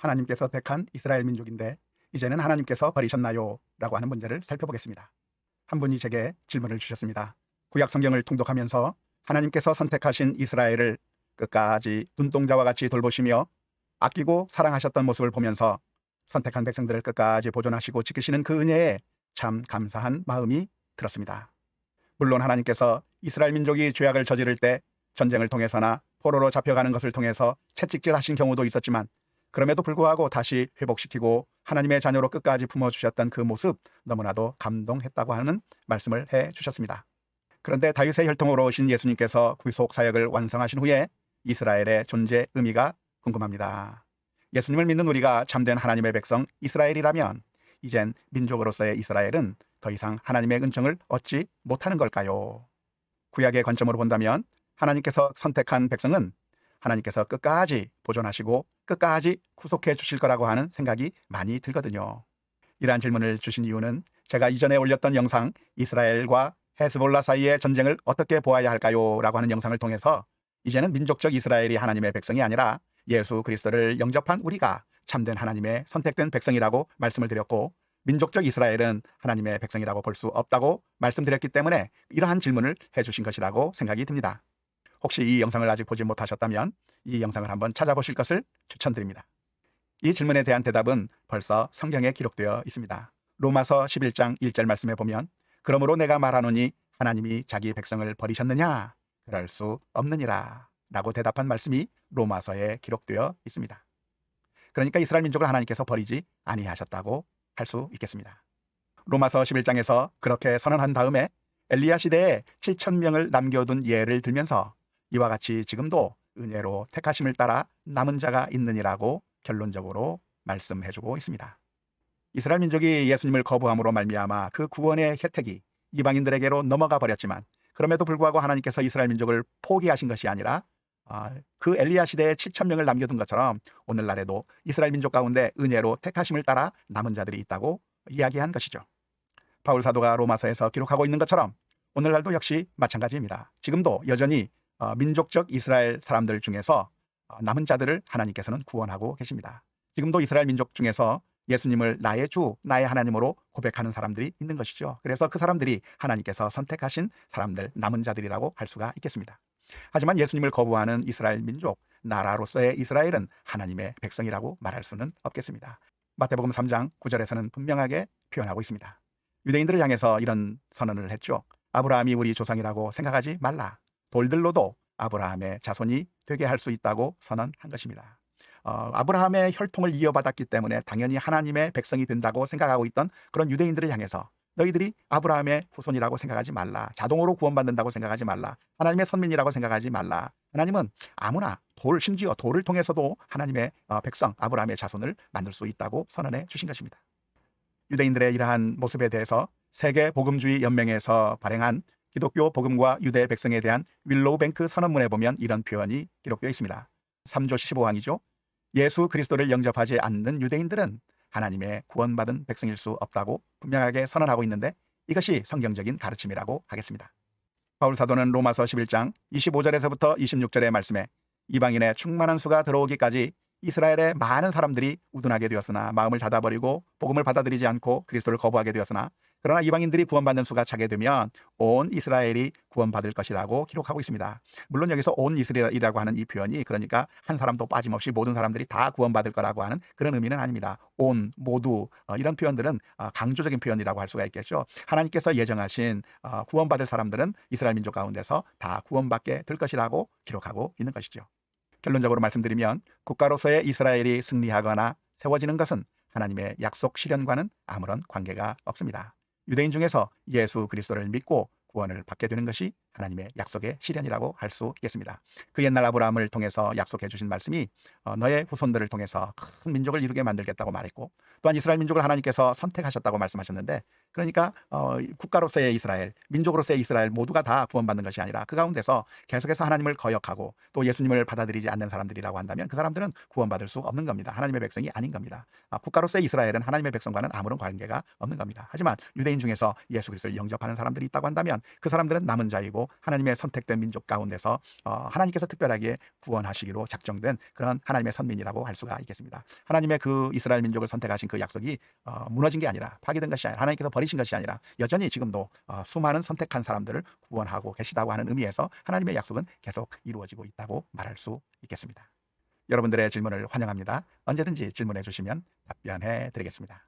하나님께서 택한 이스라엘 민족인데 이제는 하나님께서 버리셨나요? 라고 하는 문제를 살펴보겠습니다. 한 분이 제게 질문을 주셨습니다. 구약 성경을 통독하면서 하나님께서 선택하신 이스라엘을 끝까지 눈동자와 같이 돌보시며 아끼고 사랑하셨던 모습을 보면서 선택한 백성들을 끝까지 보존하시고 지키시는 그 은혜에 참 감사한 마음이 들었습니다. 물론 하나님께서 이스라엘 민족이 죄악을 저지를 때 전쟁을 통해서나 포로로 잡혀가는 것을 통해서 채찍질하신 경우도 있었지만 그럼에도 불구하고 다시 회복시키고 하나님의 자녀로 끝까지 품어주셨던 그 모습 너무나도 감동했다고 하는 말씀을 해주셨습니다. 그런데 다윗의 혈통으로 오신 예수님께서 구속 사역을 완성하신 후에 이스라엘의 존재 의미가 궁금합니다. 예수님을 믿는 우리가 참된 하나님의 백성 이스라엘이라면 이젠 민족으로서의 이스라엘은 더 이상 하나님의 은총을 얻지 못하는 걸까요? 구약의 관점으로 본다면 하나님께서 선택한 백성은 하나님께서 끝까지 보존하시고 끝까지 구속해 주실 거라고 하는 생각이 많이 들거든요. 이러한 질문을 주신 이유는 제가 이전에 올렸던 영상 이스라엘과 헤스볼라 사이의 전쟁을 어떻게 보아야 할까요? 라고 하는 영상을 통해서 이제는 민족적 이스라엘이 하나님의 백성이 아니라 예수 그리스도를 영접한 우리가 참된 하나님의 선택된 백성이라고 말씀을 드렸고 민족적 이스라엘은 하나님의 백성이라고 볼 수 없다고 말씀드렸기 때문에 이러한 질문을 해주신 것이라고 생각이 듭니다. 혹시 이 영상을 아직 보지 못하셨다면 이 영상을 한번 찾아보실 것을 추천드립니다. 이 질문에 대한 대답은 벌써 성경에 기록되어 있습니다. 로마서 11장 1절 말씀에 보면 그러므로 내가 말하노니 하나님이 자기 백성을 버리셨느냐? 그럴 수 없느니라 라고 대답한 말씀이 로마서에 기록되어 있습니다. 그러니까 이스라엘 민족을 하나님께서 버리지 아니하셨다고 할 수 있겠습니다. 로마서 11장에서 그렇게 선언한 다음에 엘리야 시대에 7,000명을 남겨둔 예를 들면서 이와 같이 지금도 은혜로 택하심을 따라 남은 자가 있느니라고 결론적으로 말씀해주고 있습니다. 이스라엘 민족이 예수님을 거부함으로 말미암아 그 구원의 혜택이 이방인들에게로 넘어가 버렸지만 그럼에도 불구하고 하나님께서 이스라엘 민족을 포기하신 것이 아니라 그 엘리야 시대에 7,000명을 남겨둔 것처럼 오늘날에도 이스라엘 민족 가운데 은혜로 택하심을 따라 남은 자들이 있다고 이야기한 것이죠. 바울 사도가 로마서에서 기록하고 있는 것처럼 오늘날도 역시 마찬가지입니다. 지금도 여전히 민족적 이스라엘 사람들 중에서 남은 자들을 하나님께서는 구원하고 계십니다. 지금도 이스라엘 민족 중에서 예수님을 나의 주, 나의 하나님으로 고백하는 사람들이 있는 것이죠. 그래서 그 사람들이 하나님께서 선택하신 사람들, 남은 자들이라고 할 수가 있겠습니다. 하지만 예수님을 거부하는 이스라엘 민족, 나라로서의 이스라엘은 하나님의 백성이라고 말할 수는 없겠습니다. 마태복음 3장 9절에서는 분명하게 표현하고 있습니다. 유대인들을 향해서 이런 선언을 했죠. 아브라함이 우리 조상이라고 생각하지 말라. 돌들로도 아브라함의 자손이 되게 할 수 있다고 선언한 것입니다. 아브라함의 혈통을 이어받았기 때문에 당연히 하나님의 백성이 된다고 생각하고 있던 그런 유대인들을 향해서 너희들이 아브라함의 후손이라고 생각하지 말라. 자동으로 구원받는다고 생각하지 말라. 하나님의 선민이라고 생각하지 말라. 하나님은 아무나 심지어 돌을 통해서도 하나님의 백성 아브라함의 자손을 만들 수 있다고 선언해 주신 것입니다. 유대인들의 이러한 모습에 대해서 세계 복음주의 연맹에서 발행한 기독교 복음과 유대 백성에 대한 윌로우 뱅크 선언문에 보면 이런 표현이 기록되어 있습니다. 3조 15항이죠. 예수 그리스도를 영접하지 않는 유대인들은 하나님의 구원받은 백성일 수 없다고 분명하게 선언하고 있는데 이것이 성경적인 가르침이라고 하겠습니다. 바울 사도는 로마서 11장 25절에서부터 26절의 말씀에 이방인의 충만한 수가 들어오기까지 이스라엘의 많은 사람들이 우둔하게 되었으나 마음을 닫아버리고 복음을 받아들이지 않고 그리스도를 거부하게 되었으나 그러나 이방인들이 구원받는 수가 차게 되면 온 이스라엘이 구원받을 것이라고 기록하고 있습니다. 물론 여기서 온 이스라엘이라고 하는 이 표현이 그러니까 한 사람도 빠짐없이 모든 사람들이 다 구원받을 거라고 하는 그런 의미는 아닙니다. 온, 모두 이런 표현들은 강조적인 표현이라고 할 수가 있겠죠. 하나님께서 예정하신 구원받을 사람들은 이스라엘 민족 가운데서 다 구원받게 될 것이라고 기록하고 있는 것이죠. 결론적으로 말씀드리면 국가로서의 이스라엘이 승리하거나 세워지는 것은 하나님의 약속 실현과는 아무런 관계가 없습니다. 유대인 중에서 예수 그리스도를 믿고 구원을 받게 되는 것이 하나님의 약속의 실현이라고 할 수 있겠습니다. 그 옛날 아브라함을 통해서 약속해 주신 말씀이 너의 후손들을 통해서 큰 민족을 이루게 만들겠다고 말했고 또한 이스라엘 민족을 하나님께서 선택하셨다고 말씀하셨는데 그러니까 국가로서의 이스라엘, 민족으로서의 이스라엘 모두가 다 구원받는 것이 아니라 그 가운데서 계속해서 하나님을 거역하고 또 예수님을 받아들이지 않는 사람들이라고 한다면 그 사람들은 구원받을 수 없는 겁니다. 하나님의 백성이 아닌 겁니다. 국가로서의 이스라엘은 하나님의 백성과는 아무런 관계가 없는 겁니다. 하지만 유대인 중에서 예수 그리스도를 영접하는 사람들이 있다고 한다면 그 사람들은 남은 자이고 바로 하나님의 선택된 민족 가운데서 하나님께서 특별하게 구원하시기로 작정된 그런 하나님의 선민이라고 할 수가 있겠습니다. 하나님의 그 이스라엘 민족을 선택하신 그 약속이 무너진 게 아니라, 파기된 것이 아니라, 하나님께서 버리신 것이 아니라 여전히 지금도 수많은 선택한 사람들을 구원하고 계시다고 하는 의미에서 하나님의 약속은 계속 이루어지고 있다고 말할 수 있겠습니다. 여러분들의 질문을 환영합니다. 언제든지 질문해 주시면 답변해 드리겠습니다.